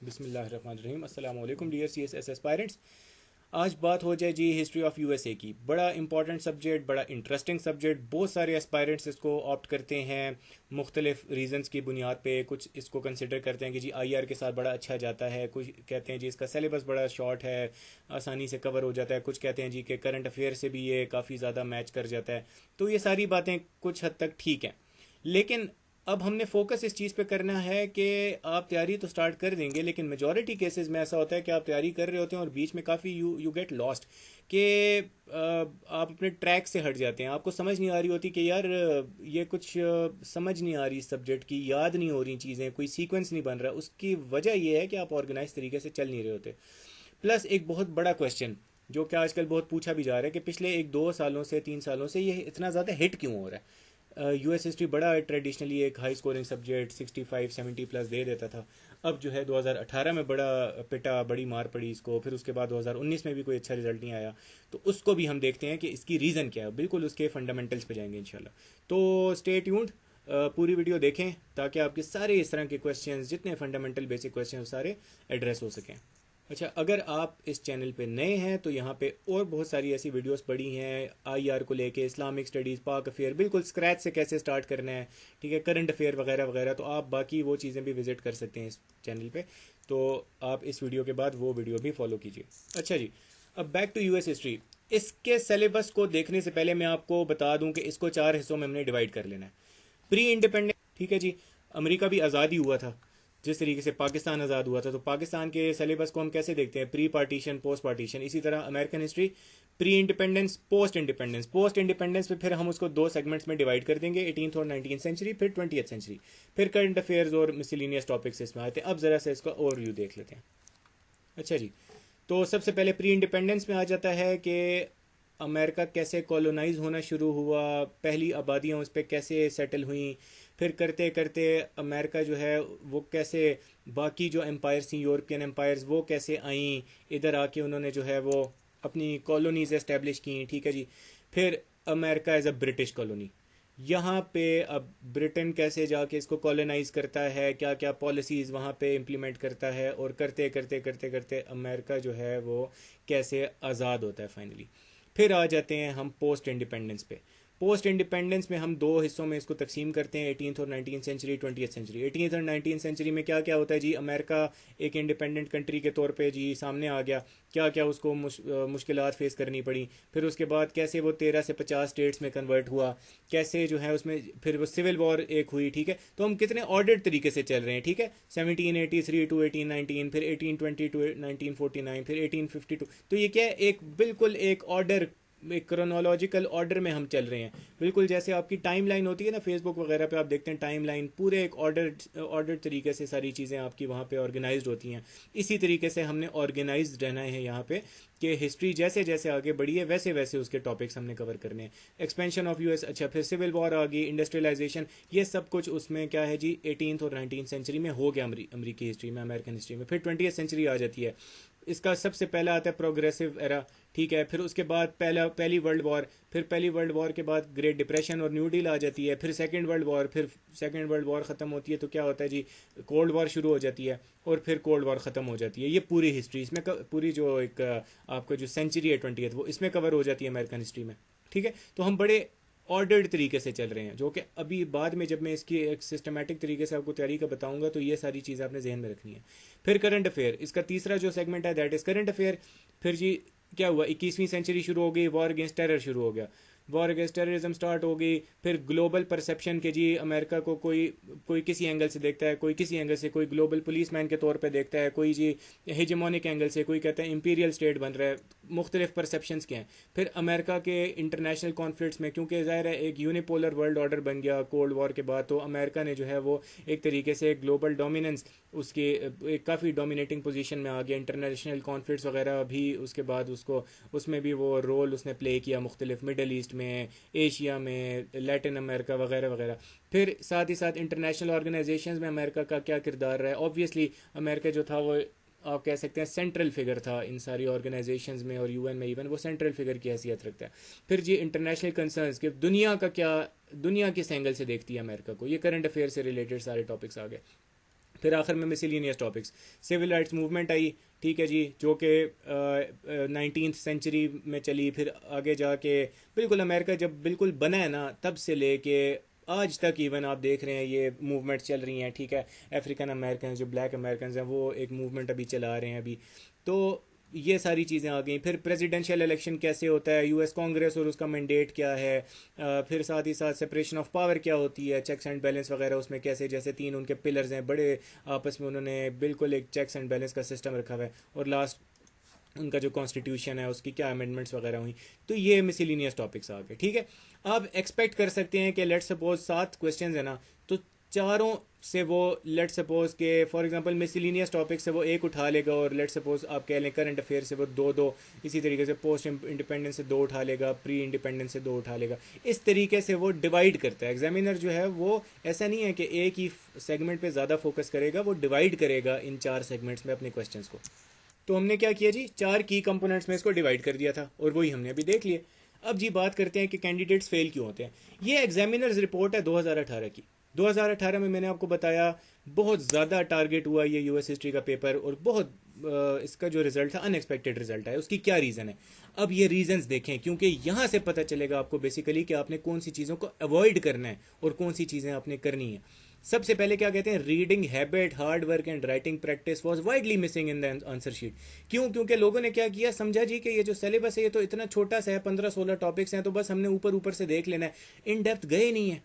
बिस्मिल्लाहिर्रहमानिर्रहीम। अस्सलाम वालेकुम डियर CSS एस्पायरेंट्स। आज बात हो जाए जी हिस्ट्री ऑफ USA की। बड़ा इंपॉर्टेंट सब्जेक्ट, बड़ा इंटरेस्टिंग सब्जेक्ट। बहुत सारे एस्पायरेंट्स इसको ऑप्ट करते हैं मुख्तलिफ रीजंस की बुनियाद पे। कुछ इसको कंसिडर करते हैं कि जी IR के साथ बड़ा अच्छा जाता है, कुछ कहते हैं जी इसका सिलेबस बड़ा शॉर्ट है, आसानी से कवर हो जाता है, कुछ कहते हैं जी कि करंट अफेयर से भी ये काफ़ी ज़्यादा मैच कर जाता है। तो ये सारी बातें कुछ हद तक ठीक हैं, लेकिन अब हमने फोकस इस चीज़ पे करना है कि आप तैयारी तो स्टार्ट कर देंगे, लेकिन मेजॉरिटी केसेस में ऐसा होता है कि आप तैयारी कर रहे होते हैं और बीच में काफ़ी यू गेट लॉस्ट कि आप अपने ट्रैक से हट जाते हैं। आपको समझ नहीं आ रही होती कि यार ये कुछ समझ नहीं आ रही सब्जेक्ट की, याद नहीं हो रही चीज़ें, कोई सीक्वेंस नहीं बन रहा। उसकी वजह यह है कि आप ऑर्गेनाइज तरीके से चल नहीं रहे होते। प्लस एक बहुत बड़ा क्वेश्चन जो कि आजकल बहुत पूछा भी जा रहा है कि पिछले 1-2 सालों से 3 सालों से ये इतना ज़्यादा हिट क्यों हो रहा है। US हिस्ट्री बड़ा ट्रेडिशनली एक हाई स्कोरिंग सब्जेक्ट 65-70 प्लस दे देता था। अब जो है 2018 में बड़ा पिटा, बड़ी मार पड़ी इसको, फिर उसके बाद 2019 में भी कोई अच्छा रिजल्ट नहीं आया। तो उसको भी हम देखते हैं कि इसकी रीज़न क्या है, बिल्कुल उसके फंडामेंटल्स पे जाएंगे इंशाल्लाह। तो स्टे ट्यून्ड, पूरी वीडियो देखें ताकि आपके सारे इस तरह के क्वेश्चंस, जितने फंडामेंटल बेसिक क्वेश्चन सारे एड्रेस हो सकें। अच्छा, अगर आप इस चैनल पे नए हैं तो यहाँ पे और बहुत सारी ऐसी वीडियोस पड़ी हैं IR को लेके, इस्लामिक स्टडीज़, पाक अफेयर, बिल्कुल स्क्रैच से कैसे स्टार्ट करना है, ठीक है, करंट अफेयर वगैरह वगैरह। तो आप बाकी वो चीज़ें भी विजिट कर सकते हैं इस चैनल पे। तो आप इस वीडियो के बाद वो वीडियो भी फॉलो कीजिए। अच्छा जी, अब बैक टू US हिस्ट्री। इसके सिलेबस को देखने से पहले मैं आपको बता दूं कि इसको 4 हिस्सों में हमने डिवाइड कर लेना है। प्री इंडिपेंडेंस, ठीक है जी, अमेरिका भी आज़ाद ही हुआ था जिस तरीके से पाकिस्तान आज़ाद हुआ था। तो पाकिस्तान के सिलेबस को हम कैसे देखते हैं, प्री पार्टीशन, पोस्ट पार्टीशन। इसी तरह American history, pre independence, post independence. Post independence पे फिर हम उसको 2 सेगमेंट्स में डिवाइड कर देंगे, 18th और 19th सेंचुरी, फिर 20th सेंचुरी, फिर करंट अफेयर्स और मिसलिनियस टॉपिक्स इसमें आते हैं। अब ज़रा से इसका ओवरव्यू देख लेते हैं। अच्छा जी, तो सबसे पहले प्री इंडिपेंडेंस में आ जाता है कि अमेरिका कैसे कॉलोनाइज होना शुरू हुआ, पहली आबादियाँ उस पर कैसे सेटल हुई, फिर करते करते अमेरिका जो है वो कैसे, बाकी जो एम्पायर्स थी, यूरोपियन एम्पायर्स, वो कैसे आईं इधर आके, उन्होंने जो है वो अपनी कॉलोनीज एस्टेब्लिश की, ठीक है जी। फिर America as a British colony, यहाँ पे अब ब्रिटेन कैसे जाके इसको कॉलोनाइज करता है, क्या क्या पॉलिसीज़ वहाँ पे इम्प्लीमेंट करता है, और करते करते करते करते अमेरिका जो है वो कैसे आज़ाद होता है फाइनली। फिर आ जाते हैं हम पोस्ट इंडिपेंडेंस पे। पोस्ट इंडिपेंडेंस में हम 2 हिस्सों में इसको तकसीम करते हैं, 18th और 19th century, 20th century. 18th और 19th सेंचुरी में क्या क्या होता है जी, अमेरिका एक इंडिपेंडेंट कंट्री के तौर पे जी सामने आ गया, क्या क्या उसको मुश्किलात फेस करनी पड़ी। फिर उसके बाद कैसे वो 13 से 50 स्टेट्स में कन्वर्ट हुआ, कैसे जो है उसमें फिर वो सिविल वॉर एक हुई, ठीक है। तो हम कितने ऑर्डर्ड तरीके से चल रहे हैं, ठीक है। 1783 टू 1819, फिर 1820 टू 1949, फिर 1852। तो ये क्या है, एक बिल्कुल एक ऑर्डर, एक क्रोनोलॉजिकल ऑर्डर में हम चल रहे हैं। बिल्कुल जैसे आपकी टाइम लाइन होती है ना, फेसबुक वगैरह पे आप देखते हैं टाइम लाइन, पूरे एक ऑर्डर तरीके से सारी चीज़ें आपकी वहाँ पे ऑर्गेनाइज्ड होती हैं। इसी तरीके से हमने ऑर्गेनाइज्ड रहना है यहाँ पे कि हिस्ट्री जैसे जैसे आगे बढ़ी है वैसे वैसे उसके टॉपिक्स हमने कवर करने हैं। एक्सपेंशन ऑफ US, अच्छा, फिर सिविल वॉर आ गई, इंडस्ट्रियलाइजेशन, ये सब कुछ उसमें क्या है जी 18th और 19th सेंचुरी में हो गया, अमरीकी हिस्ट्री में, अमेरिकन हिस्ट्री में। फिर 20th सेंचुरी आ जाती है, इसका सबसे पहला आता है प्रोग्रेसिव एरा, ठीक है। फिर उसके बाद पहली वर्ल्ड वॉर, फिर पहली वर्ल्ड वॉर के बाद ग्रेट डिप्रेशन और न्यू डील आ जाती है, फिर सेकंड वर्ल्ड वॉर, फिर सेकंड वर्ल्ड वॉर ख़त्म होती है तो क्या होता है जी, कोल्ड वॉर शुरू हो जाती है, और फिर कोल्ड वॉर ख़त्म हो जाती है। ये पूरी हिस्ट्री इसमें पूरी जो एक आपका जो सेंचुरी है 20th, वो इसमें कवर हो जाती है अमेरिकन हिस्ट्री में, ठीक है। तो हम बड़े ऑर्डर्ड तरीके से चल रहे हैं, जो कि अभी बाद में जब मैं इसकी एक सिस्टमेटिक तरीके से आपको तैयारी का बताऊंगा तो ये सारी चीज़ आपने जहन में रखनी है। फिर करंट अफेयर, इसका तीसरा जो सेगमेंट है दैट इज़ करंट अफेयर। फिर जी क्या हुआ, 21वीं सेंचुरी शुरू हो गई, वॉर अगेंस्ट टेरर शुरू हो गया, वॉर अगेंस्ट टेररिज्म स्टार्ट हो गई। फिर ग्लोबल परसेप्शन के जी अमेरिका को कोई कोई किसी एंगल से देखता है, कोई किसी एंगल से, कोई ग्लोबल पुलिसमैन के तौर पे देखता है, कोई जी हेजेमोनिक एंगल से, कोई कहता है इंपीरियल स्टेट बन रहा है। मुख्तलिफ परसेप्शंस के हैं। फिर अमेरिका के इंटरनेशनल कॉन्फ्लिक्ट्स में, क्योंकि ज़ाहिर है एक यूनिपोलर वर्ल्ड ऑर्डर बन गया कोल्ड वॉर के बाद, तो अमेरिका ने जो है वो एक तरीके से ग्लोबल डोमिनेंस, उसके एक काफ़ी डोमिनेटिंग पोजीशन में आ गया। इंटरनेशनल कॉन्फ्लिक्ट्स वगैरह भी उसके बाद उसको, उसमें भी वो रोल उसने प्ले किया, मुख्तलिफ मिडल ईस्ट में, एशिया में, लैटिन अमेरिका वगैरह वगैरह। फिर साथ ही साथ इंटरनेशनल ऑर्गेनाइजेशंस में अमेरिका का क्या किरदार रहा है। ऑब्वियसली अमेरिका जो था वो आप कह सकते हैं सेंट्रल फिगर था इन सारी ऑर्गेनाइजेशंस में, और UN में इवन वो सेंट्रल फिगर की हैसियत रखता है। फिर जी इंटरनेशनल कंसर्न्स कि दुनिया का क्या, दुनिया किस एंगल से देखती है अमेरिका को, ये करंट अफेयर से रिलेटेड सारे टॉपिक्स आ गए। फिर आखिर में miscellaneous topics, civil rights movement आई, ठीक है जी, जो कि 19th सेंचुरी में चली, फिर आगे जाके बिल्कुल अमेरिका जब बिल्कुल बना है ना, तब से लेके आज तक इवन आप देख रहे हैं ये मूवमेंट्स चल रही हैं, ठीक है। अफ्रीकन अमेरिकन जो ब्लैक अमेरिकन हैं वो एक मूवमेंट अभी चला रहे हैं अभी। तो ये सारी चीज़ें आ गई। फिर प्रेसिडेंशियल इलेक्शन कैसे होता है, यूएस कांग्रेस और उसका मैंडेट क्या है, फिर साथ ही साथ सेपरेशन ऑफ पावर क्या होती है, चेक्स एंड बैलेंस वगैरह उसमें कैसे, जैसे तीन उनके पिलर्स हैं बड़े, आपस में उन्होंने बिल्कुल एक चेक्स एंड बैलेंस का सिस्टम रखा हुआ है। और लास्ट उनका जो कॉन्स्टिट्यूशन है उसकी क्या अमेंडमेंट्स वगैरह हुई। तो ये मिसलिनियस टॉपिक्स आ गए, ठीक है। आप एक्सपेक्ट कर सकते हैं कि लेट्स सपोज 7 क्वेश्चन है ना, तो चारों से वो लेट्स सपोज के फॉर एग्जांपल मिसलिनियस टॉपिक से वो एक उठा लेगा, और लेट्स सपोज आप कह लें करंट अफेयर से वो दो, इसी तरीके से पोस्ट इंडिपेंडेंस से 2 उठा लेगा, प्री इंडिपेंडेंस से 2 उठा लेगा। इस तरीके से वो डिवाइड करता है। एग्जामिनर जो है वो ऐसा नहीं है कि एक ही सेगमेंट पे ज़्यादा फोकस करेगा, वो डिवाइड करेगा इन 4 सेगमेंट्स में अपने क्वेश्चन को। तो हमने क्या किया जी, 4 की कंपोनेंट्स में इसको डिवाइड कर दिया था, और वही हमने अभी देख लिए। अब जी बात करते हैं कि कैंडिडेट्स फेल क्यों होते हैं। ये एग्जामिनर्स रिपोर्ट है 2018 की। 2018 में मैंने आपको बताया बहुत ज़्यादा टारगेट हुआ ये यूएस हिस्ट्री का पेपर, और बहुत इसका जो रिजल्ट था अनएक्सपेक्टेड रिजल्ट है। उसकी क्या रीज़न है, अब ये रीजंस देखें, क्योंकि यहाँ से पता चलेगा आपको बेसिकली कि आपने कौन सी चीज़ों को अवॉइड करना है और कौन सी चीज़ें आपने करनी है। सबसे पहले क्या कहते हैं, reading habit, hard work and writing practice was widely missing in the answer sheet. क्यों? क्योंकि लोगों ने क्या किया, समझा जी कि ये जो सिलेबस है ये तो इतना छोटा सा है, 15-16 टॉपिक्स हैं, तो बस हमने ऊपर ऊपर से देख लेना है, इन डेप्थ गए नहीं है।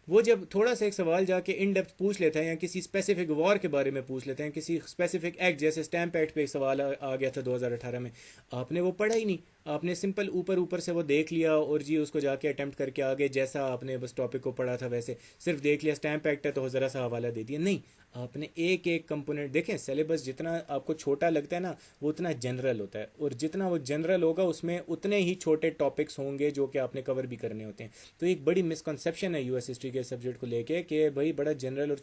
वो जब थोड़ा सा एक सवाल जाके इन डेप्थ पूछ लेते हैं, या किसी स्पेसिफिक वॉर के बारे में पूछ लेते हैं, किसी स्पेसिफिक एक्ट, जैसे स्टैम्प एक्ट पे एक सवाल आ गया था 2018 में, आपने वो पढ़ा ही नहीं, आपने सिंपल ऊपर ऊपर से वो देख लिया और जी उसको जाके अटेम्प्ट करके आगे जैसा आपने बस टॉपिक को पढ़ा था वैसे सिर्फ देख लिया, स्टैम्प एक्ट है तो ज़रा सा हवाला दे दिया। नहीं, आपने एक एक कंपोनेंट देखें। सिलेबस जितना आपको छोटा लगता है ना, वो उतना जनरल होता है, और जितना वो जनरल होगा उसमें उतने ही छोटे टॉपिक्स होंगे जो कि आपने कवर भी करने होते हैं। तो एक बड़ी मिसकंसेप्शन है यूएस हिस्ट्री के सब्जेक्ट को लेके कि भाई बड़ा जनरल और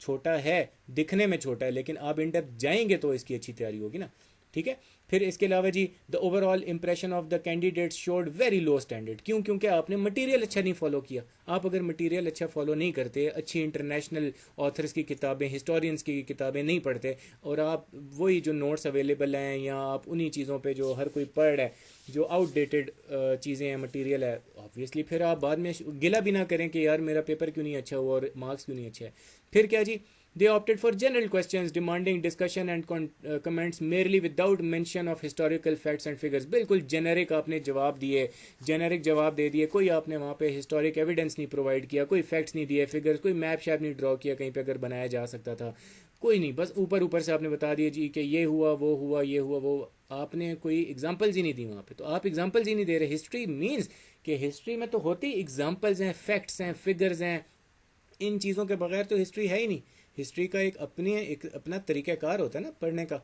छोटा है, दिखने में छोटा है, लेकिन आप इन डेप्थ जाएंगे तो इसकी अच्छी तैयारी होगी ना, ठीक है। फिर इसके अलावा जी, the overall impression of the candidates showed very low standard. क्यों? क्योंकि आपने मटेरियल अच्छा नहीं फॉलो किया। आप अगर मटेरियल अच्छा फॉलो नहीं करते, अच्छी इंटरनेशनल ऑथर्स की किताबें, हिस्टोरियंस की किताबें नहीं पढ़ते, और आप वही जो नोट्स अवेलेबल हैं या आप उन्हीं चीज़ों पे जो हर कोई पढ़ रहा है, जो आउटडेटेड चीज़ें हैं, मटेरियल है, ऑब्वियसली फिर आप बाद में गिला भी ना करें कि यार मेरा पेपर क्यों नहीं अच्छा हुआ और मार्क्स क्यों नहीं अच्छे हैं। फिर क्या जी, they opted for general questions demanding discussion and comments merely without mention of historical facts and figures। बिल्कुल जेनेरिक आपने जवाब दिए, जेनेरिक जवाब दे दिए, कोई आपने वहाँ पे हिस्टोरिक एविडेंस नहीं प्रोवाइड किया, कोई फैक्ट्स नहीं दिए, फिगर्स, कोई मैप शैप नहीं ड्रॉ किया कहीं पे अगर बनाया जा सकता था, कोई नहीं, बस ऊपर ऊपर से आपने बता दिया जी कि ये हुआ वो हुआ ये हुआ वो। आपने कोई एग्जाम्पल्स ही नहीं दी वहाँ पे। तो आप एग्जाम्पल्स ही नहीं दे रहे। हिस्ट्री मीन्स कि हिस्ट्री में तो होती एग्जाम्पल्स हैं, फैक्ट्स हैं, फिगर्स हैं, इन चीज़ों के बगैर तो हिस्ट्री है ही नहीं। हिस्ट्री का एक अपना तरीक़ाकार होता है ना पढ़ने का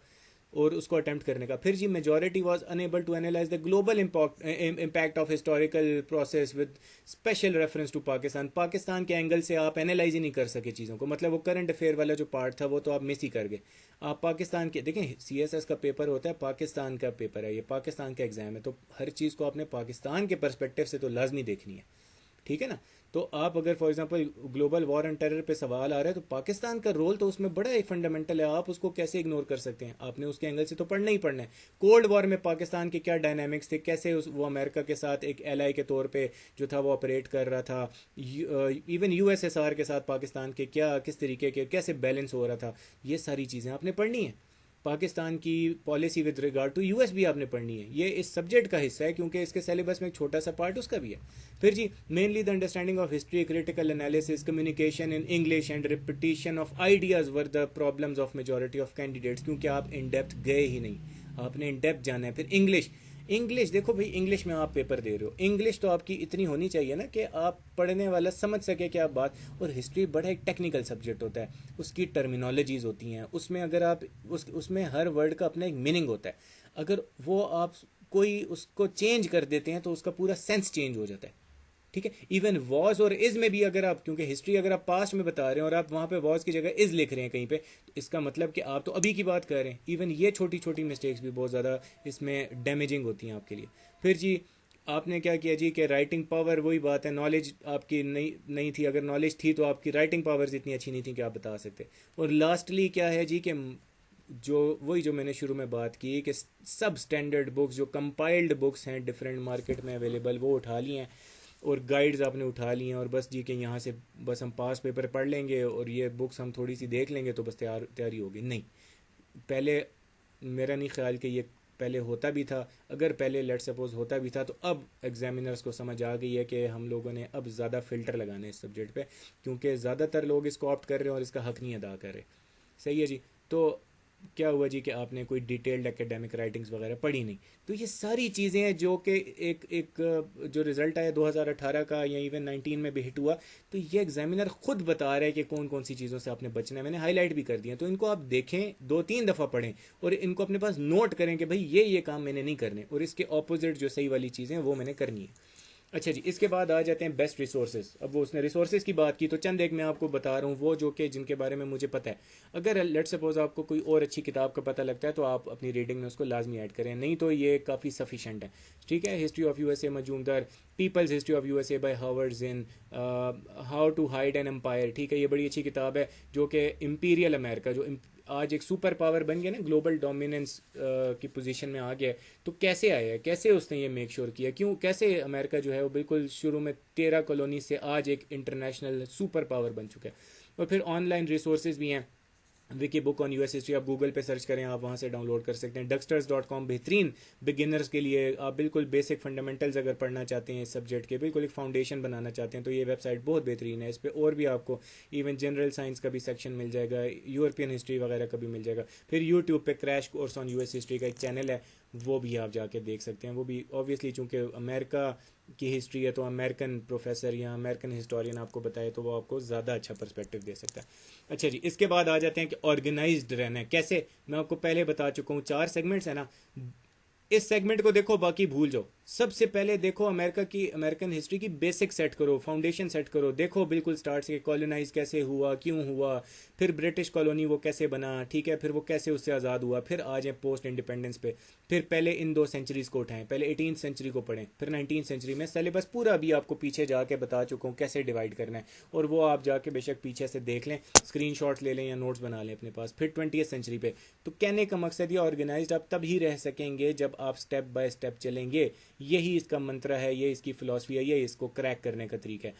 और उसको अटेम्प्ट करने का। फिर जी, majority was unable to analyse the global impact of historical process with special reference to Pakistan. Pakistan के एंगल से आप एनालाइज ही नहीं कर सके चीज़ों को, मतलब वो करंट अफेयर वाला जो पार्ट था वो तो आप मिस ही कर गए। आप पाकिस्तान के देखें, सीएसएस का पेपर होता है, पाकिस्तान का पेपर है, ये पाकिस्तान का एग्जाम है, तो हर चीज़ को आपने पाकिस्तान के परस्पेक्टिव से तो लाजमी देखनी है, ठीक है ना। तो आप अगर for example global war and terror पे सवाल आ रहा है तो पाकिस्तान का रोल तो उसमें बड़ा ही फंडामेंटल है, आप उसको कैसे इग्नोर कर सकते हैं। आपने उसके एंगल से तो पढ़ना ही पढ़ना है। कोल्ड वॉर में पाकिस्तान के क्या डायनामिक्स थे, कैसे वो अमेरिका के साथ एक एलाई के तौर पे जो था वो ऑपरेट कर रहा था, इवन यूएसएसआर के साथ पाकिस्तान के क्या किस तरीके के कैसे बैलेंस हो रहा था, ये सारी चीज़ें आपने पढ़नी है। पाकिस्तान की policy with regard to US भी आपने पढ़नी है। ये इस सब्जेक्ट का हिस्सा है क्योंकि इसके सिलेबस में एक छोटा सा पार्ट उसका भी है। फिर जी, mainly the understanding of history, critical analysis, communication in English and repetition of ideas were the problems of majority of candidates. क्योंकि आप इन डेप्थ गए ही नहीं, आपने इन डेप्थ जाना है। फिर इंग्लिश देखो भाई, इंग्लिश में आप पेपर दे रहे हो, इंग्लिश तो आपकी इतनी होनी चाहिए ना कि आप पढ़ने वाला समझ सके क्या बात। और हिस्ट्री बड़ा एक टेक्निकल सब्जेक्ट होता है, उसकी टर्मिनोलॉजीज होती हैं, उसमें अगर आप उसमें हर वर्ड का अपना एक मीनिंग होता है। अगर वो आप कोई उसको चेंज कर देते हैं तो उसका पूरा सेंस चेंज हो जाता है, ठीक है। इवन वॉज और इज में भी अगर आप, क्योंकि हिस्ट्री अगर आप पास्ट में बता रहे हैं और आप वहाँ पे वॉज की जगह इज लिख रहे हैं कहीं पे, तो इसका मतलब कि आप तो अभी की बात कर रहे हैं। इवन ये छोटी छोटी मिस्टेक्स भी बहुत ज़्यादा इसमें डैमेजिंग होती हैं आपके लिए। फिर जी, आपने क्या किया जी कि राइटिंग पावर, वही बात है, नॉलेज आपकी नहीं नहीं थी। अगर नॉलेज थी तो आपकी राइटिंग पावर्स इतनी अच्छी नहीं थी कि आप बता सकते। और लास्टली क्या है जी कि जो वही जो मैंने शुरू में बात की कि सब स्टैंडर्ड बुक्स जो कंपाइल्ड बुक्स हैं डिफरेंट मार्केट में अवेलेबल, वो उठा ली हैं, और गाइड्स आपने उठा ली हैं, और बस जी कि यहाँ से बस हम पास पेपर पढ़ लेंगे और ये बुक्स हम थोड़ी सी देख लेंगे तो बस तैयारी होगी। नहीं, पहले मेरा नहीं ख्याल कि ये पहले होता भी था। अगर पहले लेट सपोज होता भी था तो अब एग्जामिनर्स को समझ आ गई है कि हम लोगों ने अब ज़्यादा फ़िल्टर लगाने इस सब्जेक्ट पे, क्योंकि ज़्यादातर लोग इसको ऑप्ट कर रहे हैं और इसका हक नहीं अदा कर रहे। सही है जी। तो क्या हुआ जी कि आपने कोई डिटेल्ड एकेडमिक राइटिंग्स वगैरह पढ़ी नहीं। तो ये सारी चीज़ें हैं जो कि एक एक जो रिज़ल्ट आया 2018 का या इवन 19 में भी हिट हुआ, तो ये एग्जामिनर खुद बता रहे हैं कि कौन कौन सी चीज़ों से आपने बचना है। मैंने हाईलाइट भी कर दिया, तो इनको आप देखें, 2-3 दफ़ा पढ़ें और इनको अपने पास नोट करें कि भाई ये काम मैंने नहीं करने, और इसके ऑपोजिट जो सही वाली चीज़ें हैं वो मैंने करनी है। अच्छा जी, इसके बाद आ जाते हैं बेस्ट रिसोर्सेज। अब वो उसने रिसोर्सेज की बात की तो चंद एक मैं आपको बता रहा हूँ वो जो कि जिनके बारे में मुझे पता है। अगर लेट सपोज आपको कोई और अच्छी किताब का पता लगता है तो आप अपनी रीडिंग में उसको लाजमी ऐड करें, नहीं तो ये काफ़ी सफिशेंट है। ठीक है, history of USA Majumdar, people's history of USA by Howard Zinn, how to hide an empire. ठीक है, ये बड़ी अच्छी किताब है जो कि इम्पीरियल अमेरिका जो आज एक सुपर पावर बन गया ना, ग्लोबल डोमिनेंस की पोजीशन में आ गया है, तो कैसे आया है, कैसे उसने ये मेक श्योर किया, क्यों, कैसे अमेरिका जो है वो बिल्कुल शुरू में 13 कॉलोनी से आज एक इंटरनेशनल सुपर पावर बन चुका है। और फिर ऑनलाइन रिसोर्सेज भी हैं, Vicky book on US history, आप गूगल पे सर्च करें, आप वहाँ से डाउनलोड कर सकते हैं। डक्स्टर्स.com बेहतरीन बिगिनर्स के लिए, आप बिल्कुल बेसिक फंडामेंटल्स अगर पढ़ना चाहते हैं इस सब्जेक्ट के, बिल्कुल एक फाउंडेशन बनाना चाहते हैं, तो ये वेबसाइट बहुत बेहतरीन है। इस पर और भी आपको इवन जनरल साइंस का भी सेक्शन मिल जाएगा, यूरोपियन हिस्ट्री वगैरह का भी मिल जाएगा। फिर यूट्यूब पे crash course on US history का एक चैनल है, वो भी आप जाके देख सकते हैं। वो भी ऑब्वियसली चूँकि अमेरिका की हिस्ट्री है तो अमेरिकन प्रोफेसर या अमेरिकन हिस्टोरियन आपको बताए तो वो आपको ज़्यादा अच्छा पर्सपेक्टिव दे सकता है। अच्छा जी, इसके बाद आ जाते हैं कि ऑर्गेनाइज्ड रहना है कैसे। मैं आपको पहले बता चुका हूँ 4 सेगमेंट्स है ना, इस सेगमेंट को देखो, बाकी भूल जाओ। सबसे पहले देखो अमेरिकन हिस्ट्री की बेसिक सेट करो, फाउंडेशन सेट करो, देखो बिल्कुल स्टार्ट से कॉलोनाइज कैसे हुआ, क्यों हुआ, फिर ब्रिटिश कॉलोनी वो कैसे बना, ठीक है, फिर वो कैसे उससे आज़ाद हुआ, फिर आ जाए पोस्ट इंडिपेंडेंस पे, फिर पहले इन 2 सेंचुरीज को उठाएं, पहले 18th सेंचुरी को पढ़ें, फिर 19th सेंचुरी में सिलेबस पूरा भी आपको पीछे जाके बता चुका हूँ कैसे डिवाइड करना है, और वो आप जाके बेशक पीछे से देख लें, स्क्रीन ले लें या नोट्स बना लें अपने पास। फिर 20th सेंचुरी पे, तो कहने का मकसद ये ऑर्गेनाइज आप तब ही रह सकेंगे जब आप स्टेप बाय स्टेप चलेंगे। यही इसका मंत्र है, ये इसकी फिलॉसफी है, ये इसको क्रैक करने का तरीका है।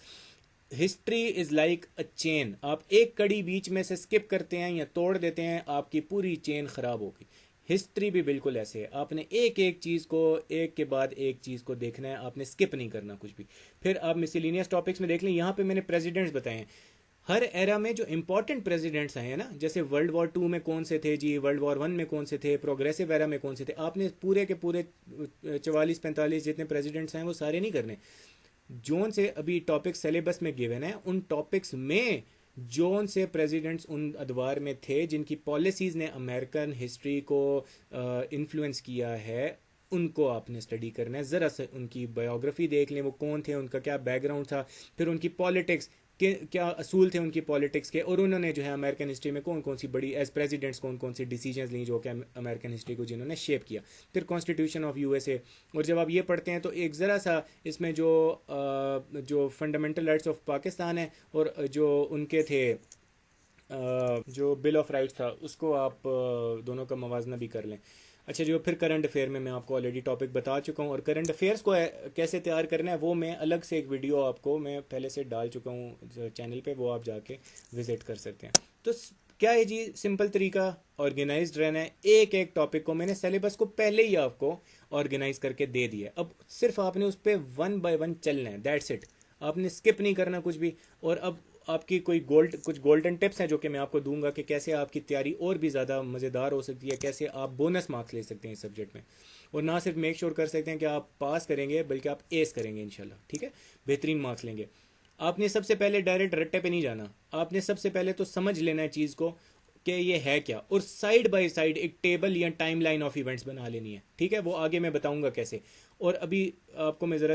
History is like a chain, आप एक कड़ी बीच में से स्किप करते हैं या तोड़ देते हैं, आपकी पूरी चेन खराब होगी। हिस्ट्री भी बिल्कुल ऐसे है, आपने एक एक चीज़ को एक के बाद एक चीज़ को देखना है, आपने स्किप नहीं करना कुछ भी। फिर आप मिसलिनियस टॉपिक्स में देख लें, यहाँ पे मैंने प्रेसिडेंट्स बताए हैं हर एरा में जो इंपॉर्टेंट प्रेसिडेंट्स हैं ना, जैसे वर्ल्ड वॉर 2 में कौन से थे जी, वर्ल्ड वॉर 1 में कौन से थे, प्रोग्रेसिव एरा में कौन से थे, आपने पूरे के पूरे 44-45 जितने प्रेसिडेंट्स हैं वो सारे नहीं करने। जोन से अभी टॉपिक सिलेबस में गिवन है, उन टॉपिक्स में जोन से प्रेसिडेंट्स उन अदवार में थे जिनकी पॉलिसीज़ ने अमेरिकन हिस्ट्री को इन्फ्लुएंस किया है, उनको आपने स्टडी करना है। ज़रा से उनकी बायोग्राफी देख लें, वो कौन थे, उनका क्या बैकग्राउंड था, फिर उनकी पॉलिटिक्स के क्या असूल थे उनकी पॉलिटिक्स के, और उन्होंने जो है अमेरिकन हिस्ट्री में कौन कौन सी बड़ी एज प्रेसिडेंट्स कौन कौन सी डिसीजंस ली जो कि अमेरिकन हिस्ट्री को जिन्होंने शेप किया। फिर कॉन्स्टिट्यूशन ऑफ यूएसए, और जब आप ये पढ़ते हैं तो एक ज़रा सा इसमें जो फंडामेंटल राइट्स ऑफ पाकिस्तान है और जो उनके थे जो बिल ऑफ राइट्स था, उसको आप दोनों का मवाजना भी कर लें। अच्छा जो फिर करंट अफेयर में मैं आपको ऑलरेडी टॉपिक बता चुका हूँ, और करंट अफेयर्स को कैसे तैयार करना है वो मैं अलग से एक वीडियो आपको मैं पहले से डाल चुका हूँ चैनल पे, वो आप जाके विजिट कर सकते हैं। तो क्या है जी, सिंपल तरीका ऑर्गेनाइज्ड रहना है। एक एक टॉपिक को मैंने सिलेबस को पहले ही आपको ऑर्गेनाइज करके दे दिया, अब सिर्फ आपने उस पर 1 by 1 चलना है, दैट्स इट। आपने स्किप नहीं करना कुछ भी। और अब आपकी कुछ गोल्डन टिप्स हैं जो कि मैं आपको दूंगा कि कैसे आपकी तैयारी और भी ज़्यादा मज़ेदार हो सकती है, कैसे आप बोनस मार्क्स ले सकते हैं इस सब्जेक्ट में, और ना सिर्फ मेक श्योर कर सकते हैं कि आप पास करेंगे बल्कि आप एस करेंगे इंशाल्लाह। ठीक है, बेहतरीन मार्क्स लेंगे। आपने सबसे पहले डायरेक्ट रट्टे पे नहीं जाना, आपने सबसे पहले तो समझ लेना है चीज़ को कि ये है क्या, और साइड बाय साइड एक टेबल या टाइम लाइन ऑफ इवेंट्स बना लेनी है। ठीक है, वो आगे मैं बताऊंगा कैसे। और अभी आपको मैं ज़रा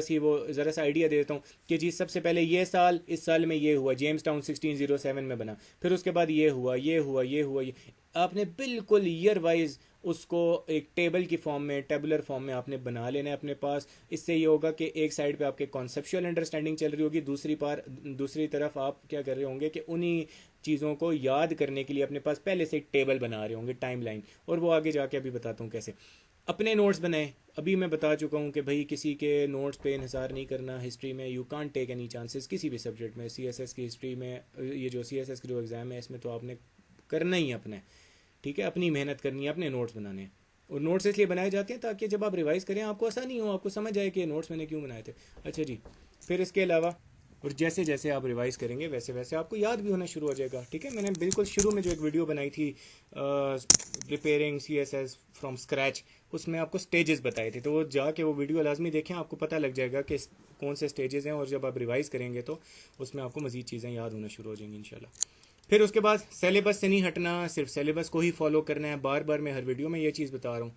सा आइडिया दे देता हूँ कि जी सबसे पहले इस साल में ये हुआ, जेम्स टाउन 1607 में बना, फिर उसके बाद ये हुआ, ये हुआ, ये हुआ, ये आपने बिल्कुल ईयर वाइज उसको एक टेबल की फॉर्म में, टेबुलर फॉर्म में आपने बना लेना है अपने पास। इससे ये होगा कि एक साइड पे आपके कॉन्सेप्चुअल अंडरस्टैंडिंग चल रही होगी, दूसरी तरफ आप क्या कर रहे होंगे कि उन्हीं चीज़ों को याद करने के लिए अपने पास पहले से एक टेबल बना रहे होंगे, टाइम लाइन। और वो आगे जाके अभी बताता हूँ कैसे अपने नोट्स बनाएं। अभी मैं बता चुका हूँ कि भाई किसी के नोट्स पे इंहिसार नहीं करना हिस्ट्री में। You can't take any chances किसी भी सब्जेक्ट में। सीएसएस की हिस्ट्री में, ये जो सीएसएस की जो एग्ज़ाम है इसमें तो आपने करना ही है अपने, ठीक है, अपनी मेहनत करनी है, अपने नोट्स बनाने हैं। और नोट्स इसलिए बनाए जाते हैं ताकि जब आप रिवाइज करें आपको आसानी हो, आपको समझ आए कि नोट्स मैंने क्यों बनाए थे। अच्छा जी, फिर इसके अलावा और जैसे जैसे आप रिवाइज करेंगे वैसे वैसे आपको याद भी होना शुरू हो जाएगा, ठीक है। मैंने बिल्कुल शुरू में जो एक वीडियो बनाई थी प्रिपेयरिंग सीएसएस फ्रॉम स्क्रैच, उसमें आपको स्टेजेस बताए थे, तो वो जाके वो वीडियो लाजमी देखें, आपको पता लग जाएगा कि कौन से स्टेजेस हैं। और जब आप रिवाइज करेंगे तो उसमें आपको मज़ीद चीज़ें याद होना शुरू हो जाएंगी इंशाल्लाह। फिर उसके बाद सेलेबस से नहीं हटना, सिर्फ सेलेबस को ही फॉलो करना है। बार बार मैं हर वीडियो में ये चीज़ बता रहा हूँ।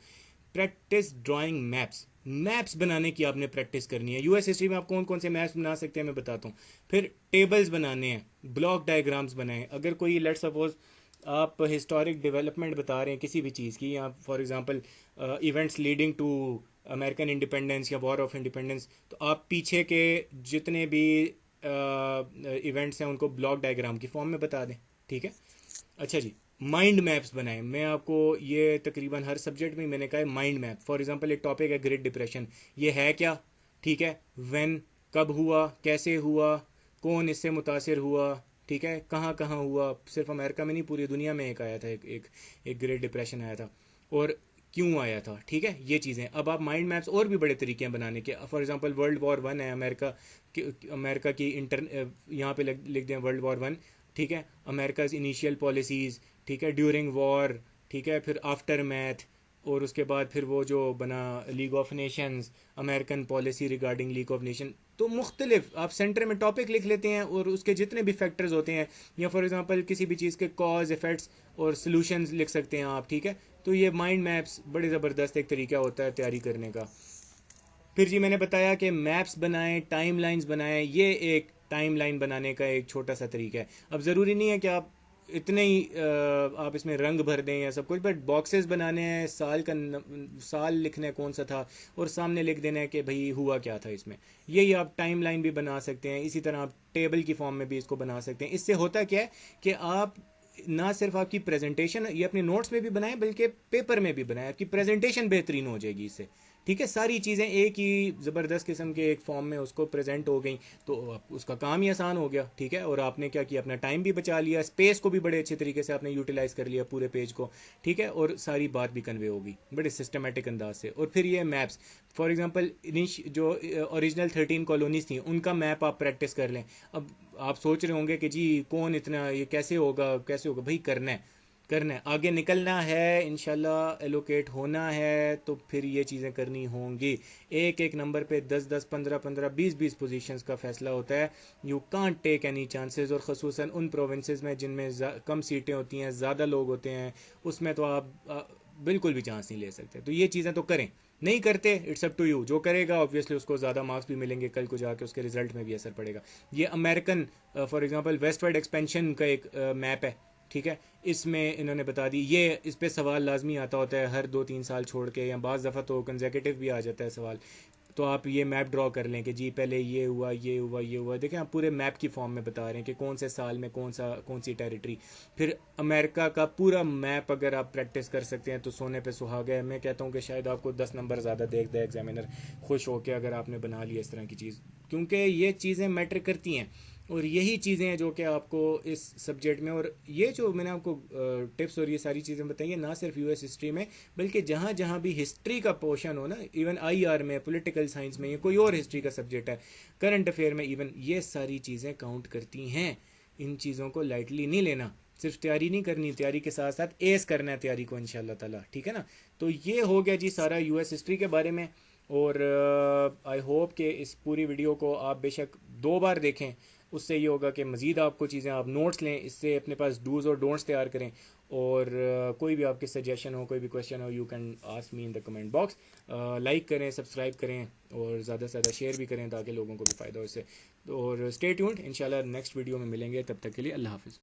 प्रैक्टिस ड्राइंग मैप्स, मैप्स बनाने की आपने प्रैक्टिस करनी है। यूएस हिस्ट्री में आप कौन कौन से मैप्स बना सकते हैं मैं बताता हूँ। फिर टेबल्स बनाने हैं, ब्लॉक डायग्राम्स बनाएं। अगर कोई लेट सपोज आप हिस्टोरिक डेवलपमेंट बता रहे हैं किसी भी चीज़ की, या for example events leading to American independence या वॉर ऑफ इंडिपेंडेंस, तो आप पीछे के जितने भी इवेंट्स हैं उनको ब्लॉक डायग्राम की फॉर्म में बता दें, ठीक है। अच्छा जी, माइंड मैप्स बनाएं। मैं आपको ये तकरीबन हर सब्जेक्ट में मैंने कहा है माइंड मैप। फॉर एग्जांपल एक टॉपिक है ग्रेट डिप्रेशन, ये है क्या, ठीक है, व्हेन, कब हुआ, कैसे हुआ, कौन इससे मुतासिर हुआ, ठीक है, कहाँ कहाँ हुआ, सिर्फ अमेरिका में नहीं पूरी दुनिया में एक आया था, एक ग्रेट डिप्रेशन आया था, और क्यों आया था, ठीक है, ये चीज़ें। अब आप माइंड मैप्स और भी बड़े तरीके हैं बनाने के। फॉर एग्जांपल वर्ल्ड वॉर 1 है, अमेरिका की इंटर यहाँ पे लिख दें वर्ल्ड वॉर 1, ठीक है, अमेरिकाज इनिशियल पॉलिसीज़, ठीक है, ड्यूरिंग वॉर, ठीक है, फिर आफ्टर मैथ, और उसके बाद फिर वो जो बना league of Nations, American policy regarding league of nation. तो मुख्तलिफ आप सेंटर में टॉपिक लिख लेते हैं और उसके जितने भी फैक्टर्स होते हैं, या फॉर एग्जांपल किसी भी चीज़ के कॉज, इफेक्ट्स और सॉल्यूशंस लिख सकते हैं आप, ठीक है। तो ये माइंड मैप्स बड़े ज़बरदस्त एक तरीका होता है तैयारी करने का। फिर जी मैंने बताया कि मैप्स बनाएं, टाइम लाइन्स बनाएं। ये एक टाइम लाइन बनाने का एक छोटा सा तरीका है। अब ज़रूरी नहीं है कि आप इतने ही आप इसमें रंग भर दें या सब कुछ, बट बॉक्सेस बनाने हैं, साल लिखना है कौन सा था, और सामने लिख देना है कि भाई हुआ क्या था इसमें। यही आप टाइम लाइन भी बना सकते हैं। इसी तरह आप टेबल की फॉर्म में भी इसको बना सकते हैं। इससे होता क्या है कि आप ना सिर्फ आपकी प्रेजेंटेशन ये अपने नोट्स में भी बनाएं, बल्कि पेपर में भी बनाएं, आपकी प्रेजेंटेशन बेहतरीन हो जाएगी इससे, ठीक है। सारी चीज़ें एक ही ज़बरदस्त किस्म के एक फॉर्म में उसको प्रेजेंट हो गई, तो उसका काम ही आसान हो गया, ठीक है। और आपने क्या किया, अपना टाइम भी बचा लिया, स्पेस को भी बड़े अच्छे तरीके से आपने यूटिलाइज कर लिया पूरे पेज को, ठीक है। और सारी बात भी कन्वे होगी बड़े सिस्टमेटिक अंदाज से। और फिर ये मैप्स, फॉर एग्जांपल जो ओरिजिनल 13 कॉलोनीज थी उनका मैप आप प्रैक्टिस कर लें। अब आप सोच रहे होंगे कि जी कौन इतना, ये कैसे होगा, कैसे होगा, भाई करना है, करना है, आगे निकलना है, इंशाल्लाह एलोकेट होना है, तो फिर ये चीज़ें करनी होंगी। एक एक नंबर पे 10-10, 15-15, 20-20 पोजीशंस का फैसला होता है। You can't take any chances. और ख़ुसूसन उन प्रोविंसेस में जिनमें कम सीटें होती हैं, ज़्यादा लोग होते हैं, उसमें तो आप बिल्कुल भी चांस नहीं ले सकते। तो ये चीज़ें तो करें, नहीं करते इट्स अप टू यू। जो करेगा ऑब्वियसली उसको ज़्यादा मार्क्स भी मिलेंगे, कल को जाके उसके रिजल्ट में भी असर पड़ेगा। ये American for example westward expansion का एक मैप है, ठीक है। इसमें इन्होंने बता दी, ये इस पे सवाल लाजमी आता होता है हर 2-3 साल छोड़ के, या बाज़ दफ़ा तो कंसेक्यूटिव भी आ जाता है सवाल। तो आप ये मैप ड्रॉ कर लें कि जी पहले ये हुआ, ये हुआ, ये हुआ। देखें आप पूरे मैप की फॉर्म में बता रहे हैं कि कौन से साल में कौन सी टेरिटरी। फिर अमेरिका का पूरा मैप अगर आप प्रैक्टिस कर सकते हैं तो सोने पे सुहागा है। मैं कहता हूँ कि शायद आपको 10 नंबर ज़्यादा देख दे एग्जामिनर, खुश हो के, अगर आपने बना लिया इस तरह की चीज़, क्योंकि ये चीज़ें मैटर करती हैं। और यही चीज़ें हैं जो कि आपको इस सब्जेक्ट में, और ये जो मैंने आपको टिप्स और ये सारी चीज़ें बताई हैं, ना सिर्फ यूएस हिस्ट्री में बल्कि जहाँ जहाँ भी हिस्ट्री का पोर्शन हो ना, इवन आईआर में, पॉलिटिकल साइंस में, या कोई और हिस्ट्री का सब्जेक्ट है, करंट अफेयर में, इवन ये सारी चीज़ें काउंट करती हैं। इन चीज़ों को लाइटली नहीं लेना। सिर्फ तैयारी नहीं करनी, तैयारी के साथ साथ एस करना है तैयारी को इंशाल्लाह ताला, ठीक है ना। तो ये हो गया जी सारा यूएस हिस्ट्री के बारे में। और आई होप कि इस पूरी वीडियो को आप बेशक 2 बार देखें। उससे ये होगा कि मज़ीद आपको चीज़ें, आप नोट्स लें, इससे अपने पास डूज़ और डोंट्स तैयार करें। और कोई भी आपके सजेशन हो, कोई भी क्वेश्चन हो, you can ask me in the comment box. Like करें, सब्सक्राइब करें, और ज़्यादा से ज़्यादा शेयर भी करें ताकि लोगों को भी फ़ायदा हो इससे। और स्टे ट्यून्ड, इंशाल्लाह नेक्स्ट वीडियो में मिलेंगे। तब तक के लिए अल्लाह हाफ़िज़।